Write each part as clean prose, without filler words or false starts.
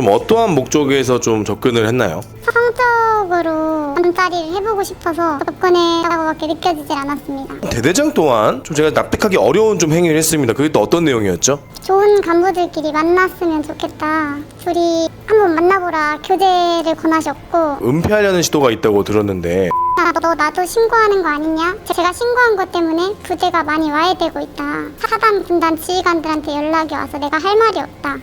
좀 어떠한 목적에서 좀 접근을 했나요? 성적으로 잠자리를 해보고 싶어서 접근했다고밖에 느껴지질 않았습니다. 대대장 또한 좀 제가 납득하기 어려운 좀 행위를 했습니다. 그게 또 어떤 내용이었죠? 좋은 간부들끼리 만났으면 좋겠다. 둘이 한번 만나보라 교제를 권하셨고, 은폐하려는 시도가 있다고 들었는데 너 나도 신고하는 거 아니냐? 제가 신고한 것 때문에 부재가 많이 와해되고 있다. 사단 분단 지휘관들한테 연락이 와서 내가 할 말이 없다.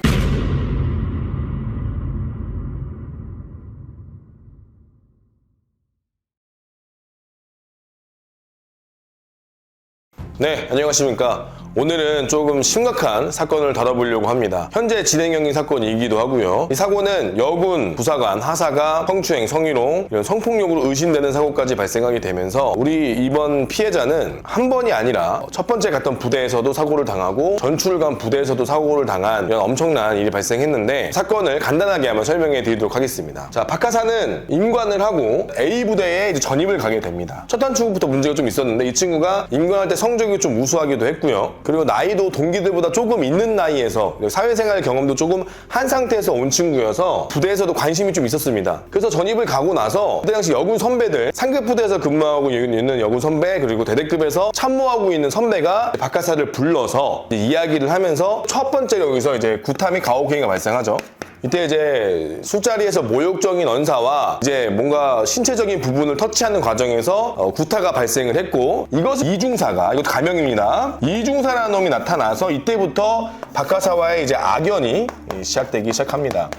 네, 안녕하십니까. 오늘은 조금 심각한 사건을 다뤄보려고 합니다. 현재 진행형인 사건이기도 하고요. 이 사고는 여군, 부사관, 하사가 성추행, 성희롱, 이런 성폭력으로 의심되는 사고까지 발생하게 되면서 우리 이번 피해자는 한 번이 아니라 첫 번째 갔던 부대에서도 사고를 당하고 전출을 간 부대에서도 사고를 당한 이런 엄청난 일이 발생했는데 사건을 간단하게 한번 설명해 드리도록 하겠습니다. 자, 박하사는 임관을 하고 A부대에 이제 전입을 가게 됩니다. 첫 단추부터 문제가 좀 있었는데 이 친구가 임관할 때 성적이 좀 우수하기도 했고요. 그리고 나이도 동기들보다 조금 있는 나이에서 사회생활 경험도 조금 한 상태에서 온 친구여서 부대에서도 관심이 좀 있었습니다. 그래서 전입을 가고 나서 그때 당시 여군 선배들, 상급 부대에서 근무하고 있는 여군 선배, 그리고 대대급에서 참모하고 있는 선배가 박하사를 불러서 이야기를 하면서 첫 번째로 여기서 이제 구타 및 가혹행위가 발생하죠. 이때 이제 술자리에서 모욕적인 언사와 이제 뭔가 신체적인 부분을 터치하는 과정에서 구타가 발생을 했고, 이것은 이중사가, 이것도 가명입니다. 이중사라는 놈이 나타나서 이때부터 박하사와의 이제 악연이 시작되기 시작합니다.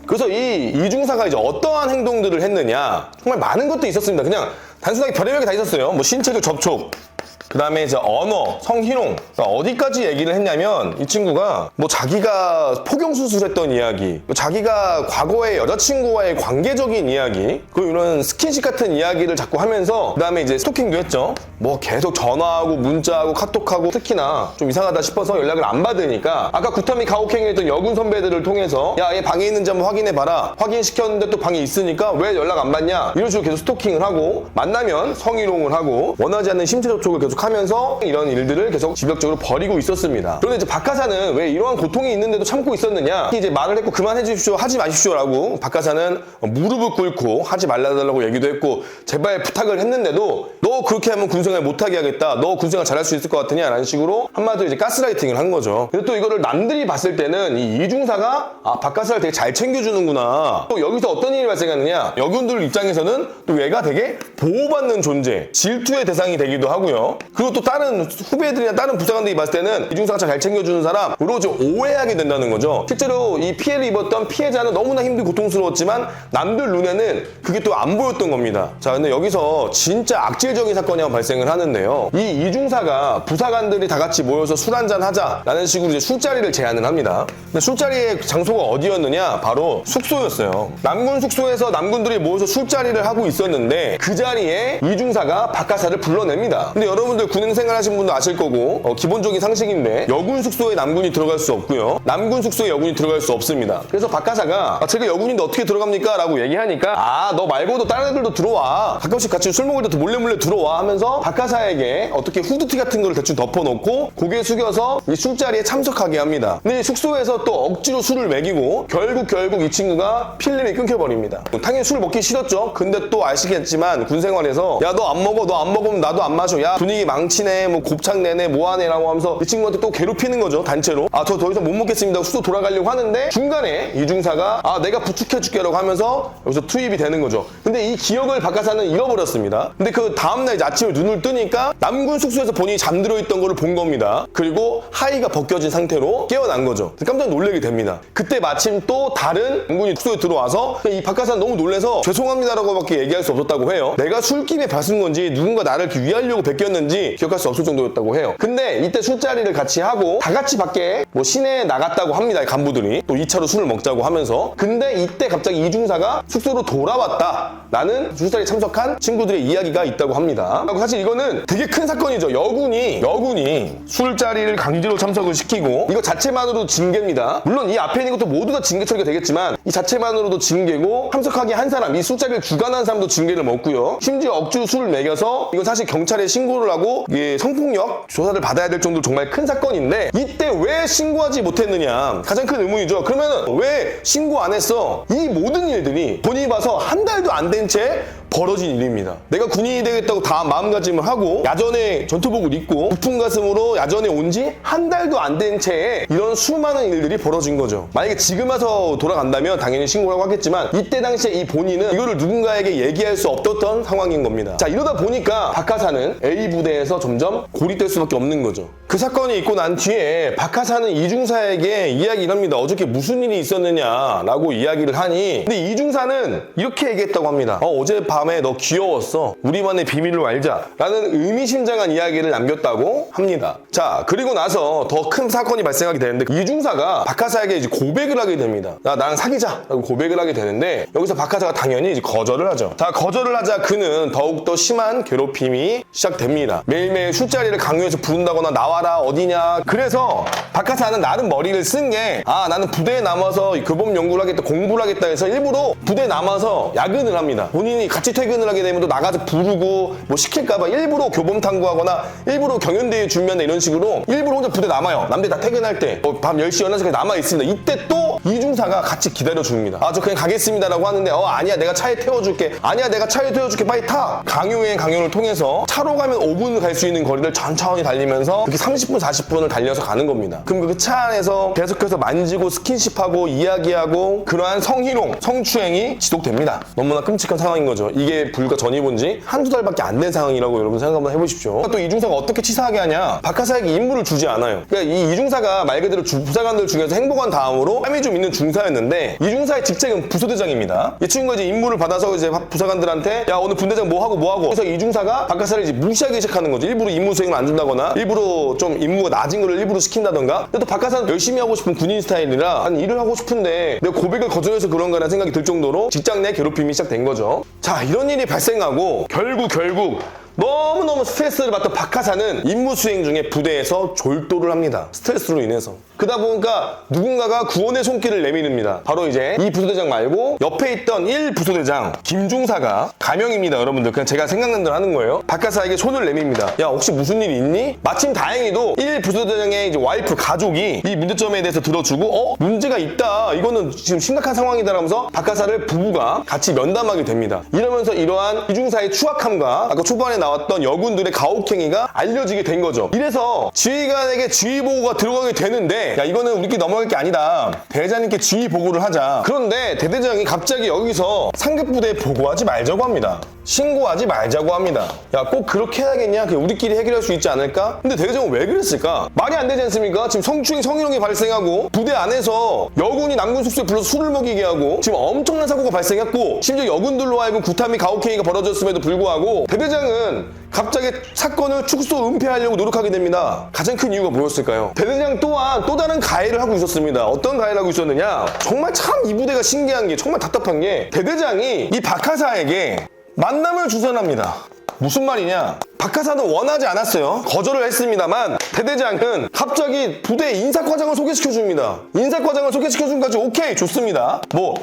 그래서 이 이중사가 이제 어떠한 행동들을 했느냐, 정말 많은 것도 있었습니다. 그냥 단순하게 별의별 게 다 있었어요. 뭐 신체적 접촉, 그 다음에 이제 언어, 성희롱. 그러니까 어디까지 얘기를 했냐면 이 친구가 뭐 자기가 포경수술했던 이야기, 자기가 과거의 여자친구와의 관계적인 이야기, 그리고 이런 스킨십 같은 이야기를 자꾸 하면서 그 다음에 이제 스토킹도 했죠. 뭐 계속 전화하고 문자하고 카톡하고, 특히나 좀 이상하다 싶어서 연락을 안 받으니까 아까 구타 및 가혹행위 했던 여군 선배들을 통해서 야, 얘 방에 있는지 한번 확인해봐라. 확인시켰는데 또 방에 있으니까 왜 연락 안 받냐, 이런 식으로 계속 스토킹을 하고, 만나면 성희롱을 하고, 원하지 않는 신체 접촉을 계속 하면서 이런 일들을 계속 지속적으로 벌이고 있었습니다. 그런데 이제 박하사는 왜 이러한 고통이 있는데도 참고 있었느냐, 이제 말을 했고 그만해 주십시오, 하지 마십시오 라고 박하사는 무릎을 꿇고 하지 말라달라고 얘기도 했고 제발 부탁을 했는데도 너 그렇게 하면 군생활 못하게 하겠다, 너 군생활 잘할 수 있을 것 같으냐 라는 식으로 한마디로 이제 가스라이팅을 한 거죠. 근데 또 이거를 남들이 봤을 때는 이 이중사가 박하사를 되게 잘 챙겨주는구나, 또 여기서 어떤 일이 발생하느냐, 여군들 입장에서는 또 얘가 되게 보호받는 존재, 질투의 대상이 되기도 하고요. 그리고 또 다른 후배들이나 다른 부사관들이 봤을 때는 이중사가 잘 챙겨주는 사람으로 좀 오해하게 된다는 거죠. 실제로 이 피해를 입었던 피해자는 너무나 힘들고 고통스러웠지만 남들 눈에는 그게 또 안 보였던 겁니다. 자, 근데 여기서 진짜 악질적인 사건이 한번 발생을 하는데요. 이 이중사가 부사관들이 다 같이 모여서 술 한잔 하자라는 식으로 이제 술자리를 제안을 합니다. 근데 술자리의 장소가 어디였느냐? 바로 숙소였어요. 남군 숙소에서 남군들이 모여서 술자리를 하고 있었는데 그 자리에 이중사가 박하사를 불러냅니다. 근데 여러분들 군인 생활하신 분도 아실 거고 기본적인 상식인데 여군 숙소에 남군이 들어갈 수 없고요, 남군 숙소에 여군이 들어갈 수 없습니다. 그래서 박하사가 제가 여군인데 어떻게 들어갑니까? 라고 얘기하니까 너 말고도 다른 애들도 들어와, 가끔씩 같이 술 먹을 때도 몰래 들어와 하면서 박하사에게 어떻게 후드티 같은 거를 대충 덮어놓고 고개 숙여서 이 술자리에 참석하게 합니다. 근데 숙소에서 또 억지로 술을 먹이고 결국 이 친구가 필름이 끊겨버립니다. 당연히 술 먹기 싫었죠. 근데 또 아시겠지만 군생활에서 야, 너 안 먹어, 너 안 먹으면 나도 안 마셔, 야 분위기 망치네, 뭐 곱창 내네, 뭐하네 라고 하면서 이 친구한테 또 괴롭히는 거죠. 단체로 저 더 이상 못 먹겠습니다, 숙소 돌아가려고 하는데 중간에 이중사가 내가 부축해줄게 라고 하면서 여기서 투입이 되는 거죠. 근데 이 기억을 박하사는 잃어버렸습니다. 근데 그 다음날 이제 아침에 눈을 뜨니까 남군 숙소에서 본인이 잠들어 있던 거를 본 겁니다. 그리고 하의가 벗겨진 상태로 깨어난 거죠. 깜짝 놀라게 됩니다. 그때 마침 또 다른 남군이 숙소에 들어와서 이 박하사는 너무 놀라서 죄송합니다라고밖에 얘기할 수 없었다고 해요. 내가 술김에 밟은 건지 누군가 나를 이렇게 위하려고 베꼈는지 기억할 수 없을 정도였다고 해요. 근데 이때 술자리를 같이 하고 다 같이 밖에 뭐 시내에 나갔다고 합니다. 간부들이 또 2차로 술을 먹자고 하면서. 근데 이때 갑자기 이중사가 숙소로 돌아왔다 라는 술자리에 참석한 친구들의 이야기가 있다고 합니다. 사실 이거는 되게 큰 사건이죠. 여군이 술자리를 강제로 참석을 시키고, 이거 자체만으로도 징계입니다. 물론 이 앞에 있는 것도 모두 다 징계 처리가 되겠지만 이 자체만으로도 징계고, 참석하게 한 사람, 이 술자리를 주관한 사람도 징계를 먹고요, 심지어 억지로 술을 먹여서 이건 사실 경찰에 신고를 하고 신고하고 성폭력 조사를 받아야 될 정도로 정말 큰 사건인데 이때 왜 신고하지 못했느냐 가장 큰 의문이죠. 그러면 왜 신고 안 했어? 이 모든 일들이 본인이 봐서 한 달도 안 된 채 벌어진 일입니다. 내가 군인이 되겠다고 다 마음가짐을 하고 야전에 전투복을 입고 부푼 가슴으로 야전에 온 지 한 달도 안 된 채에 이런 수많은 일들이 벌어진 거죠. 만약에 지금 와서 돌아간다면 당연히 신고라고 하겠지만 이때 당시에 이 본인은 이거를 누군가에게 얘기할 수 없었던 상황인 겁니다. 자, 이러다 보니까 박하사는 A 부대에서 점점 고립될 수밖에 없는 거죠. 그 사건이 있고 난 뒤에 박하사는 이중사에게 이야기를 합니다. 어저께 무슨 일이 있었느냐라고 이야기를 하니 근데 이중사는 이렇게 얘기했다고 합니다. 어젯밤에 너 귀여웠어. 우리만의 비밀을 알자. 라는 의미심장한 이야기를 남겼다고 합니다. 자, 그리고 나서 더 큰 사건이 발생하게 되는데 이중사가 박하사에게 이제 고백을 하게 됩니다. 나랑 사귀자 라고 고백을 하게 되는데 여기서 박하사가 당연히 이제 거절을 하죠. 자, 거절을 하자 그는 더욱더 심한 괴롭힘이 시작됩니다. 매일매일 술자리를 강요해서 부른다거나 나와라 어디냐. 그래서 박하사는 나름 머리를 쓴 게 나는 부대에 남아서 교범 연구를 하겠다 공부를 하겠다 해서 일부러 부대에 남아서 야근을 합니다. 본인이 같이 퇴근을 하게 되면 또 나가서 부르고 뭐 시킬까봐 일부러 교범 탐구하거나 일부러 경연대회 준비한다 이런 식으로 일부러 혼자 부대 남아요. 남들 다 퇴근할 때 밤 10시 11시까지 남아있습니다. 이때 또 이중사가 같이 기다려줍니다. 저 그냥 가겠습니다 라고 하는데 아니야 내가 차에 태워줄게. 아니야 내가 차에 태워줄게 빨리 타. 강요를 통해서 차로 가면 5분 갈 수 있는 거리를 천천히 달리면서 그렇게 30분 40분을 달려서 가는 겁니다. 그럼 그 차 안에서 계속해서 만지고 스킨십하고 이야기하고 그러한 성희롱 성추행이 지속됩니다. 너무나 끔찍한 상황인 거죠. 이게 불과 전입은 지 한두 달밖에 안 된 상황이라고 여러분 생각 한번 해보십시오. 또 이중사가 어떻게 치사하게 하냐. 박하사에게 임무를 주지 않아요. 그러니까 이 이중사가 말 그대로 부사관들 중에서 행복한 다음으로 땀이 좀 있는 중사였는데 이중사의 직책은 부소대장입니다. 이 친구가 이제 임무를 받아서 이제 부사관들한테 야 오늘 분대장 뭐 하고 그래서 이중사가 박하사를 이제 무시하기 시작하는 거죠. 일부러 임무 수행을 안 준다거나 일부러 좀 임무가 낮은 거를 일부러 시킨다던가. 근데 또 박하사는 열심히 하고 싶은 군인 스타일이라 아니 일을 하고 싶은데 내가 고백을 거절해서 그런가라는 생각이 들 정도로 직장 내 괴롭힘이 시작된 거죠. 자, 이런 일이 발생하고 결국 너무너무 스트레스를 받던 박하사는 임무 수행 중에 부대에서 졸도를 합니다. 스트레스로 인해서. 그러다 보니까 누군가가 구원의 손길을 내미릅니다. 바로 이제 이 부소대장 말고 옆에 있던 1부소대장 김중사가 가명입니다. 여러분들 그냥 제가 생각난 대로 하는 거예요. 박하사에게 손을 내밉니다. 야 혹시 무슨 일이 있니? 마침 다행히도 1부소대장의 이제 와이프 가족이 이 문제점에 대해서 들어주고 문제가 있다. 이거는 지금 심각한 상황이다 라면서 박하사를 부부가 같이 면담하게 됩니다. 이러면서 이러한 이중사의 추악함과 아까 초반에 나왔던 여군들의 가혹행위가 알려지게 된 거죠. 이래서 지휘관에게 지휘 보고가 들어가게 되는데 야 이거는 우리끼리 넘어갈 게 아니다. 대대장님께 지휘 보고를 하자. 그런데 대대장이 갑자기 여기서 상급 부대에 보고하지 말자고 합니다. 신고하지 말자고 합니다. 야 꼭 그렇게 해야겠냐? 그냥 우리끼리 해결할 수 있지 않을까? 근데 대대장은 왜 그랬을까? 말이 안 되지 않습니까? 지금 성추행 성희롱이 발생하고 부대 안에서 여군이 남군 숙소에 불러서 술을 먹이게 하고 지금 엄청난 사고가 발생했고 심지어 여군들로 하여금 구타미 가혹행위가 벌어졌음에도 불구하고 대대장은 갑자기 사건을 축소 은폐하려고 노력하게 됩니다. 가장 큰 이유가 뭐였을까요? 대대장 또한 또 다른 가해를 하고 있었습니다. 어떤 가해를 하고 있었느냐? 정말 참 이 부대가 신기한 게 정말 답답한 게 대대장이 이 박하사에게 만남을 주선합니다. 무슨 말이냐? 박하사는 원하지 않았어요. 거절을 했습니다만 대대장은 갑자기 부대 인사과장을 소개시켜줍니다. 인사과장을 소개시켜준 까지 오케이 좋습니다.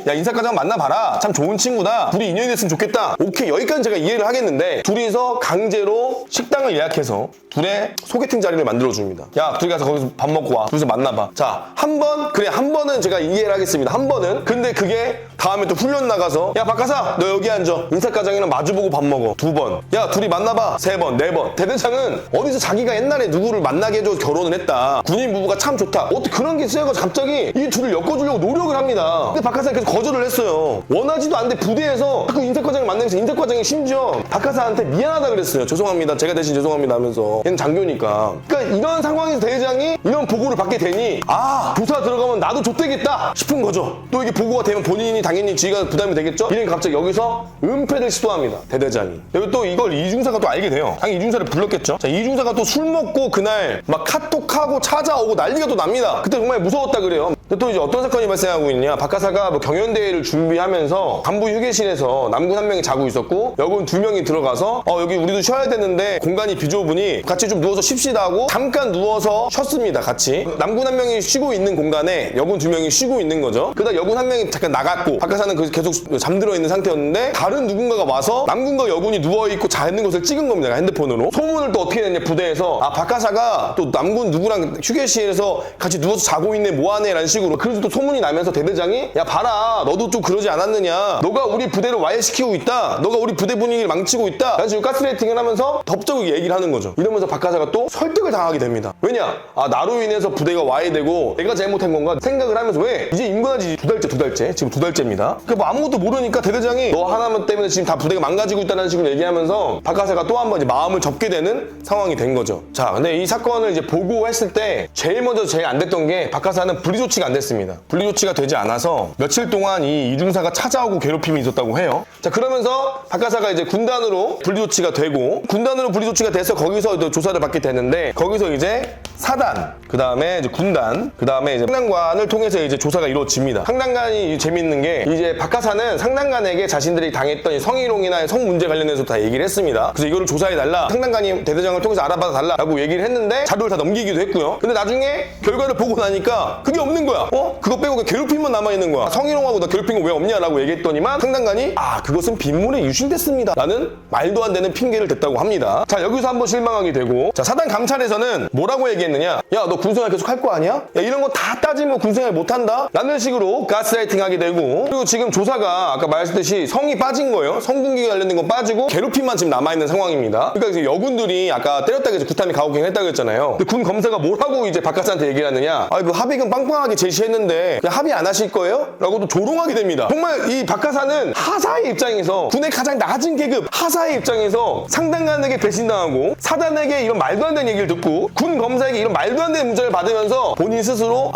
야 인사과장 만나봐라. 참 좋은 친구다. 둘이 인연이 됐으면 좋겠다. 오케이 여기까지 제가 이해를 하겠는데 둘이서 강제로 식당을 예약해서 둘의 소개팅 자리를 만들어줍니다. 야 둘이 가서 거기서 밥 먹고 와. 둘이서 만나봐. 자 한 번은 제가 이해를 하겠습니다. 한 번은. 근데 그게 다음에 또 훈련 나가서 야 박하사 너 여기 앉아. 인사과장이랑 마주보고 밥 먹어. 2번. 야 둘이 만나봐. 3번. 4번. 대대장은 어디서 자기가 옛날에 누구를 만나게 해줘서 결혼을 했다. 군인 부부가 참 좋다. 어떻게 그런 게 있어요? 갑자기 이 둘을 엮어주려고 노력을 합니다. 근데 박하사는 계속 거절을 했어요. 원하지도 않는데 부대에서 자꾸 인사과장을 만나면서 인사과장이 심지어 박하사한테 미안하다 그랬어요. 죄송합니다. 제가 대신 죄송합니다 하면서. 얘는 장교니까. 그러니까 이런 상황에서 대대장이 이런 보고를 받게 되니 부사 들어가면 나도 좆되겠다 싶은 거죠. 또 이게 보고가 되면 본인이 당연히 지휘관 부담이 되겠죠? 이러니까 갑자기 여기서 은폐를 시도합니다. 대대장이. 여기 또 이걸 이중사가 또 알게 돼요. 당연히 이중사를 불렀겠죠. 자, 이중사가 또 술 먹고 그날 막 카톡하고 찾아오고 난리가 또 납니다. 그때 정말 무서웠다 그래요. 근데 또 이제 어떤 사건이 발생하고 있냐? 박하사가 경연대회를 준비하면서 간부 휴게실에서 남군 1명이 자고 있었고 여군 2명이 들어가서 여기 우리도 쉬어야 되는데 공간이 비좁으니 같이 좀 누워서 쉽시다 하고 잠깐 누워서 쉬었습니다. 같이. 남군 1명이 쉬고 있는 공간에 여군 2명이 쉬고 있는 거죠. 그러다 여군 1명이 잠깐 나갔고 박하사는 계속 잠들어 있는 상태였는데 다른 누군가가 와서 남군과 여군이 누워있고 자 있는 것을 찍은 겁니다. 핸드폰으로 소문을 또 어떻게 냈냐, 부대에서. 아, 박하사가 또 남군 누구랑 휴게실에서 같이 누워서 자고 있네, 뭐하네 라는 식으로. 그래서 또 소문이 나면서 대대장이 야 봐라, 너도 좀 그러지 않았느냐, 너가 우리 부대를 와해시키고 있다, 너가 우리 부대 분위기를 망치고 있다, 라는 식으로 가스레이팅을 하면서 덥적이게 얘기를 하는 거죠. 이러면서 박하사가 또 설득을 당하게 됩니다. 왜냐, 아 나로 인해서 부대가 와해되고 내가 잘못한 건가 생각을 하면서. 왜? 이제 임관한 지 두 달째 지금 2달째입니다. 그 뭐 아무것도 모르니까 대대장이 너 하나만 때문에 지금 다 부대가 망가지고 있다는 식으로 얘기하면서 박하사가 또 한 번 이제 마음을 접게 되는 상황이 된 거죠. 자, 근데 이 사건을 이제 보고했을 때 제일 먼저 제일 안 됐던 게 박하사는 분리 조치가 안 됐습니다. 분리 조치가 되지 않아서 며칠 동안 이 이중사가 찾아오고 괴롭힘이 있었다고 해요. 자, 그러면서 박하사가 이제 군단으로 분리 조치가 되고, 군단으로 분리 조치가 돼서 거기서 또 조사를 받게 되는데, 거기서 이제 사단, 그 다음에 이제 군단, 그 다음에 이제 상당관을 통해서 이제 조사가 이루어집니다. 상당관이 재밌는 게 이제 박하사는 상당관에게 자신들이 당했던 이 성희롱이나 성 문제 관련해서 다 얘기를 했습니다. 그래서 이거를 조사해달라, 상당관이 대대장을 통해서 알아봐달라고 얘기를 했는데 자료를 다 넘기기도 했고요. 근데 나중에 결과를 보고 나니까 그게 없는 거야. 그거 빼고 괴롭힘만 남아있는 거야. 성희롱하고 나 괴롭힌 거 왜 없냐라고 얘기했더니만 상당관이 그것은 빗물에 유실됐습니다 라는 말도 안 되는 핑계를 댔다고 합니다. 자, 여기서 한번 실망하게 되고, 자, 사단 감찰에서는 뭐라고 얘기했느냐, 야 너 군생활 계속 할 거 아니야? 야 이런 거 다 따지면 군생활 못한다? 라는 식으로 가스라이팅 하게 되고, 그리고 지금 조사가 아까 말했듯이 성이 빠진 거예요. 성군기 관련된 건 빠지고 괴롭힘만 지금 남아있는 상황입니다. 그러니까 이제 여군들이 아까 때렸다고 해서 구타미 가혹행 했다고 했잖아요. 근데 군 검사가 뭐라고 이제 박하사한테 얘기를 하느냐, 그 합의금 빵빵하게 제시했는데 그냥 합의 안 하실 거예요? 라고 또 조롱하게 됩니다. 정말 이 박하사는 하사의 입장에서, 군의 가장 낮은 계급 하사의 입장에서 상당관에게 배신당하고 사단에게 이런 말도 안 되는 얘기를 듣고 군 검사에게 이런 말도 안 되는 문자를 받으면서 본인 스스로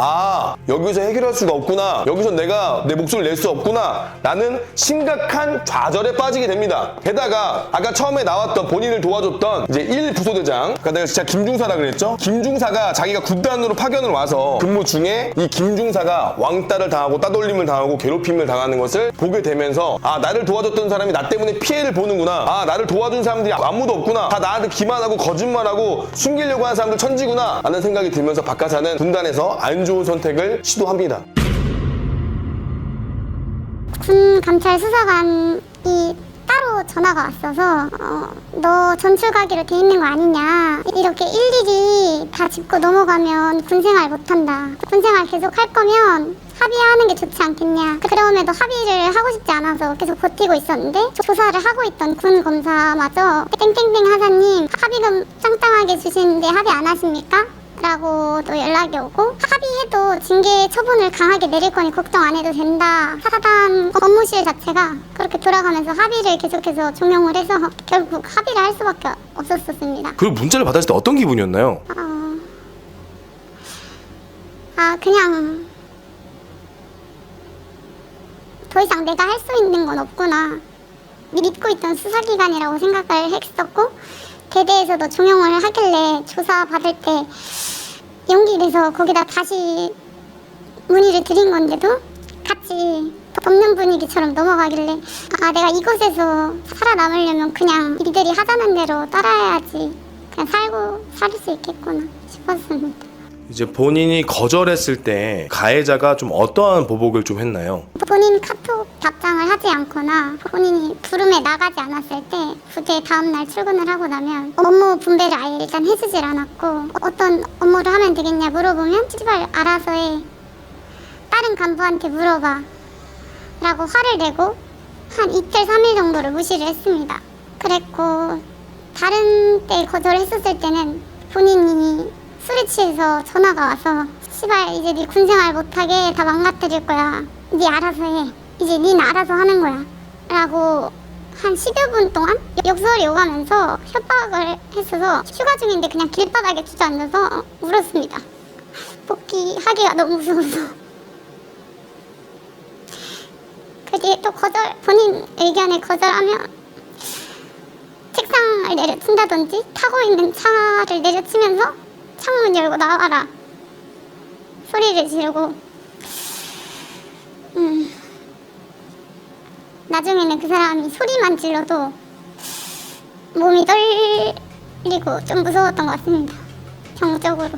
여기서 해결할 수가 없구나, 여기서 내가 내 목소리를 낼 수 없구나 라는 심각한 좌절에 빠지게 됩니다. 게다가 아까 처음에 나왔던 본인을 도와줬던 이제 1부소대장, 그러니까 내가 진짜 김중사라 그랬죠? 김중사가 자기가 군단으로 파견을 와서 근무 중에 이 김중사가 왕따를 당하고 따돌림을 당하고 괴롭힘을 당하는 것을 보게 되면서 나를 도와줬던 사람이 나 때문에 피해를 보는구나, 나를 도와준 사람들이 아무도 없구나, 다 나한테 기만하고 거짓말하고 숨기려고 하는 사람들 천지구나 라는 생각이 들면서 박하사는 군단에서 안 좋은 선택을 시도합니다. 군 감찰 수사관이 따로 전화가 왔어서 너 전출 가기로 돼 있는 거 아니냐, 이렇게 일일이 다 짚고 넘어가면 군생활 못한다, 군생활 계속 할 거면 합의하는 게 좋지 않겠냐. 그럼에도 합의를 하고 싶지 않아서 계속 버티고 있었는데, 조사를 하고 있던 군 검사마저 땡땡땡 하사님 합의금 짱짱하게 주시는데 합의 안 하십니까? 라고 또 연락이 오고, 합의해도 징계 처분을 강하게 내릴 거니 걱정 안 해도 된다. 사단 업무실 자체가 그렇게 돌아가면서 합의를 계속해서 종용을 해서 결국 합의를 할 수밖에 없었습니다. 그리고 문자를 받았을 때 어떤 기분이었나요? 그냥 더 이상 내가 할 수 있는 건 없구나, 믿고 있던 수사기관이라고 생각을 했었고, 대대에서도 종용을 하길래 조사 받을 때 용기 내서 거기다 다시 문의를 드린 건데도 같이 덮는 분위기처럼 넘어가길래 내가 이곳에서 살아남으려면 그냥 이들이 하자는 대로 따라야지 그냥 살 수 있겠구나 싶었습니다. 이제 본인이 거절했을 때 가해자가 좀 어떠한 보복을 좀 했나요? 본인 카톡 답장을 하지 않거나 본인이 부름에 나가지 않았을 때 부대 다음날 출근을 하고 나면 업무 분배를 아예 일단 해주질 않았고, 어떤 업무를 하면 되겠냐 물어보면 씨발 알아서 해, 다른 간부한테 물어봐 라고 화를 내고 한 이틀 3일 정도를 무시를 했습니다. 그랬고, 다른 때 거절했었을 때는 본인이 술에 취해서 전화가 와서 씨발 이제 네 군생활 못하게 다 망가뜨릴 거야, 네 알아서 해, 이제 닌 알아서 하는 거야 라고 한 10여 분 동안 욕설이 오가면서 협박을 했어서 휴가 중인데 그냥 길바닥에 주저앉아서 울었습니다. 복귀하기가 너무 무서워서. 그 뒤에 또 본인 의견에 거절하면 책상을 내려친다든지 타고 있는 차를 내려치면서 창문 열고 나와라 소리를 지르고, 나중에는 그 사람이 소리만 질러도 몸이 떨리고 좀 무서웠던 것 같습니다. 정적으로.